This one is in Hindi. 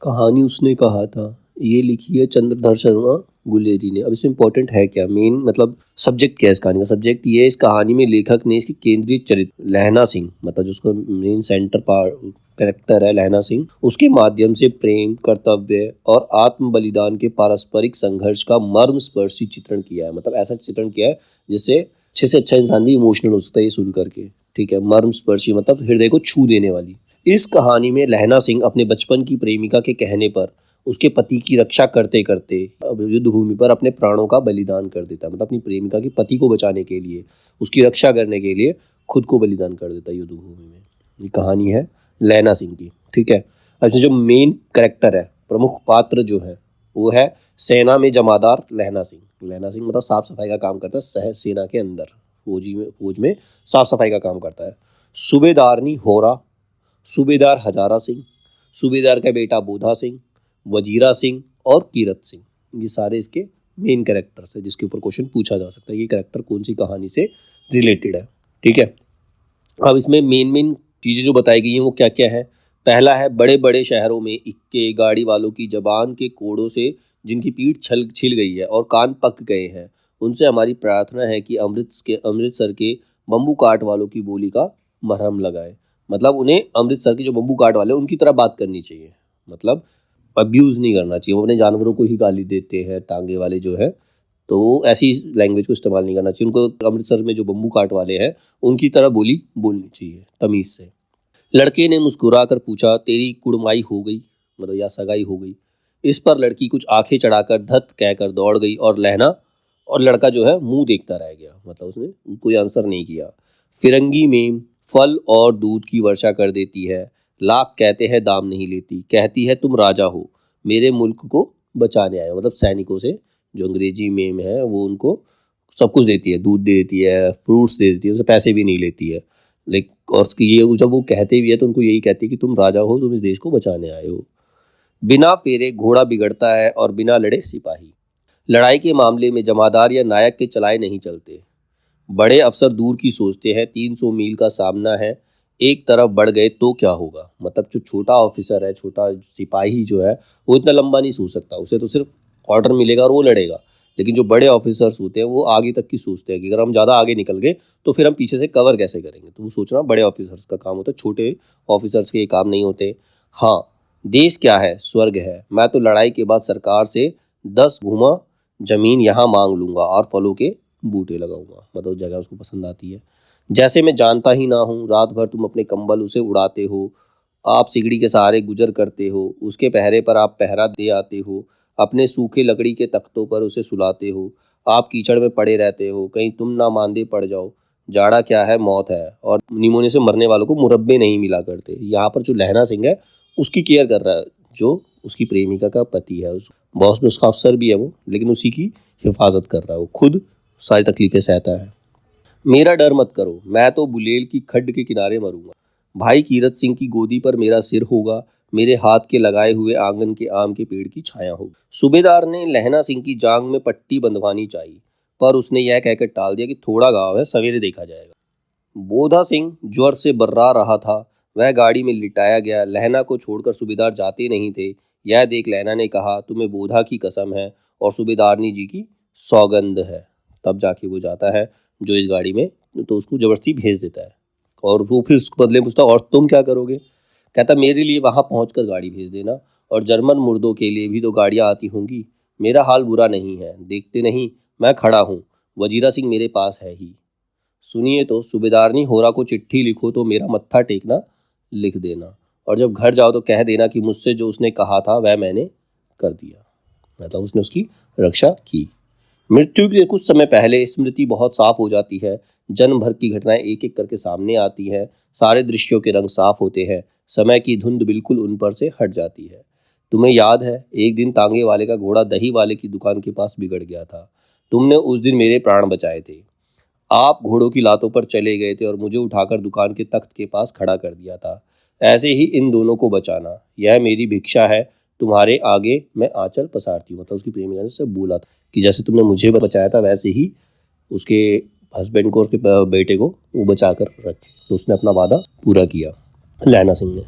कहानी उसने कहा था, ये लिखी है चंद्रधर शर्मा गुलेरी ने। अब इसमें इंपॉर्टेंट है क्या, मेन मतलब सब्जेक्ट क्या है इस कहानी का? सब्जेक्ट ये है, इस कहानी में लेखक ने इसकी केंद्रीय चरित्र लहना सिंह, मतलब जिसका मेन सेंटर कैरेक्टर है लहना सिंह, उसके माध्यम से प्रेम, कर्तव्य और आत्म बलिदान के पारस्परिक संघर्ष का मर्मस्पर्शी चित्रण किया है। मतलब ऐसा चित्रण किया है जिससे अच्छे से अच्छा इंसान भी इमोशनल हो सकता है ये सुन करके। ठीक है, मर्मस्पर्शी मतलब हृदय को छू देने वाली। इस कहानी में लहना सिंह अपने बचपन की प्रेमिका के कहने पर उसके पति की रक्षा करते करते अब युद्ध भूमि पर अपने प्राणों का बलिदान कर देता है। मतलब अपनी प्रेमिका के पति को बचाने के लिए, उसकी रक्षा करने के लिए खुद को बलिदान कर देता है युद्ध भूमि में। ये कहानी है लैना सिंह की। ठीक है, अब इसमें जो मेन कैरेक्टर है, प्रमुख पात्र जो है, वो है सेना में जमादार लहना सिंह। लहना सिंह मतलब साफ सफाई का काम करता है, सह सेना के अंदर फौज में साफ सफाई का काम करता है। सूबेदारनी होरा, सूबेदार हजारा सिंह, सूबेदार का बेटा बोधा सिंह, वजीरा सिंह और कीरत सिंह, ये सारे इसके मेन कैरेक्टर्स है जिसके ऊपर क्वेश्चन पूछा जा सकता है ये कैरेक्टर कौन सी कहानी से रिलेटेड है। ठीक है, अब इसमें मेन चीज़ें जो बताई गई हैं वो क्या क्या है। पहला है, बड़े बड़े शहरों में इक्के गाड़ी वालों की जबान के कोड़ों से जिनकी पीठ छिल गई है और कान पक गए हैं, उनसे हमारी प्रार्थना है कि अमृतसर के बम्बू काट वालों की बोली का मरहम लगाएं। मतलब उन्हें अमृतसर के जो बम्बू काट वाले हैं उनकी तरह बात करनी चाहिए, मतलब अब्यूज़ नहीं करना चाहिए। वो अपने जानवरों को ही गाली देते हैं, टांगे वाले जो है, तो ऐसी लैंग्वेज को इस्तेमाल नहीं करना चाहिए। उनको अमृतसर में जो बम्बू काट वाले हैं उनकी तरह बोली बोलनी चाहिए तमीज़ से। लड़के ने मुस्कुरा कर पूछा, तेरी कुड़माई हो गई, मतलब या सगाई हो गई? इस पर लड़की कुछ आंखें चढ़ाकर धत कहकर दौड़ गई और लड़का जो है मुंह देखता रह गया, मतलब उसने कोई आंसर नहीं किया। फिरंगी में फल और दूध की वर्षा कर देती है, लाख कहते हैं दाम नहीं लेती, कहती है तुम राजा हो, मेरे मुल्क को बचाने आए हो। मतलब सैनिकों से, जो अंग्रेजी मेम है वो उनको सब कुछ देती है, दूध दे देती है, फ्रूट्स दे देती है, उनसे पैसे भी नहीं लेती है। लेकिन और ये जब वो कहते भी है तो उनको यही कहती है कि तुम राजा हो, तुम इस देश को बचाने आए हो। बिना फेरे घोड़ा बिगड़ता है और बिना लड़े सिपाही। लड़ाई के मामले में जमादार या नायक के चलाए नहीं चलते। बड़े अफसर दूर की सोचते हैं, 300 मील का सामना है, एक तरफ बढ़ गए तो क्या होगा। मतलब जो छोटा ऑफिसर है, छोटा सिपाही जो है, वो इतना लंबा नहीं सोच सकता, उसे तो सिर्फ ऑर्डर मिलेगा और वो लड़ेगा। लेकिन जो बड़े ऑफिसर्स होते हैं वो आगे तक की सोचते हैं कि अगर हम ज़्यादा आगे निकल गए तो फिर हम पीछे से कवर कैसे करेंगे। तो वो सोचना बड़े ऑफिसर्स का काम होता है, छोटे ऑफिसर्स के ये काम नहीं होते। हाँ, देश क्या है, स्वर्ग है। मैं तो लड़ाई के बाद सरकार से 10 घुमा जमीन यहाँ मांग लूंगा और फलों के बूटे लगाऊंगा। मतलब जगह उसको पसंद आती है। जैसे मैं जानता ही ना हूँ, रात भर तुम अपने कंबल उसे उड़ाते हो, आप सिगड़ी के सहारे गुजर करते हो, उसके पहरे पर आप पहरा दे आते हो, अपने सूखे लकड़ी के तख्तों पर उसे सुलाते हो, आप कीचड़ में पड़े रहते हो, कहीं तुम ना मांदे पड़ जाओ। जाड़ा क्या है, मौत है, और निमोनिया से मरने वालों को मुरब्बे नहीं मिला करते। यहाँ पर जो लहना सिंह है उसकी केयर कर रहा है, जो उसकी प्रेमिका का पति है, उस बॉस में उसका अफसर भी है वो, लेकिन उसी की हिफाजत कर रहा है, वो खुद सारी तकलीफें सहता है। मेरा डर मत करो, मैं तो बुलेल की खड्ड के किनारे मरूंगा, भाई कीरत सिंह की गोदी पर मेरा सिर होगा, मेरे हाथ के लगाए हुए आंगन के आम के पेड़ की छाया होगी। सूबेदार ने लहना सिंह की जांग में पट्टी बंधवानी चाहिए, पर उसने यह कहकर टाल दिया कि थोड़ा गाँव है, सवेरे देखा जाएगा। बोधा सिंह ज्वर से बर्रा रहा था, वह गाड़ी में लिटाया गया। लहना को छोड़कर सूबेदार जाते नहीं थे। यह देख लहना ने कहा, तुम्हें बोधा की कसम है और सूबेदारनी जी की सौगंध है। तब जाके वो जाता है जो इस गाड़ी में, तो उसको जबरदस्ती भेज देता है। और वो फिर उसके बदले में पूछता, और तुम क्या करोगे? कहता, मेरे लिए वहाँ पहुँच गाड़ी भेज देना, और जर्मन मुर्दों के लिए भी तो गाड़ियाँ आती होंगी। मेरा हाल बुरा नहीं है, देखते नहीं मैं खड़ा हूँ, वजीरा सिंह मेरे पास है ही। सुनिए तो, सूबेदारनी होरा को चिट्ठी लिखो तो मेरा मत्था टेकना लिख देना, और जब घर जाओ तो कह देना कि मुझसे जो उसने कहा था वह मैंने कर दिया। मतलब उसने उसकी रक्षा की। मृत्यु के कुछ समय पहले स्मृति बहुत साफ हो जाती है, जन्म भर की घटनाएं एक एक करके सामने आती हैं, सारे दृश्यों के रंग साफ होते हैं, समय की धुंध बिल्कुल उन पर से हट जाती है। तुम्हें याद है, एक दिन तांगे वाले का घोड़ा दही वाले की दुकान के पास बिगड़ गया था। तुमने उस दिन मेरे प्राण बचाए थे। आप घोड़ों की लातों पर चले गए थे और मुझे उठाकर दुकान के तख्त के पास खड़ा कर दिया था। ऐसे ही इन दोनों को बचाना, यह मेरी भिक्षा है, तुम्हारे आगे मैं आंचल पसारती हूँ। मतलब उसकी प्रेमिका ने उससे बोला था कि जैसे तुमने मुझे बचाया था वैसे ही उसके हस्बैंड को, उसके बेटे को वो बचा कर रखे। तो उसने अपना वादा पूरा किया, लैना सिंह ने।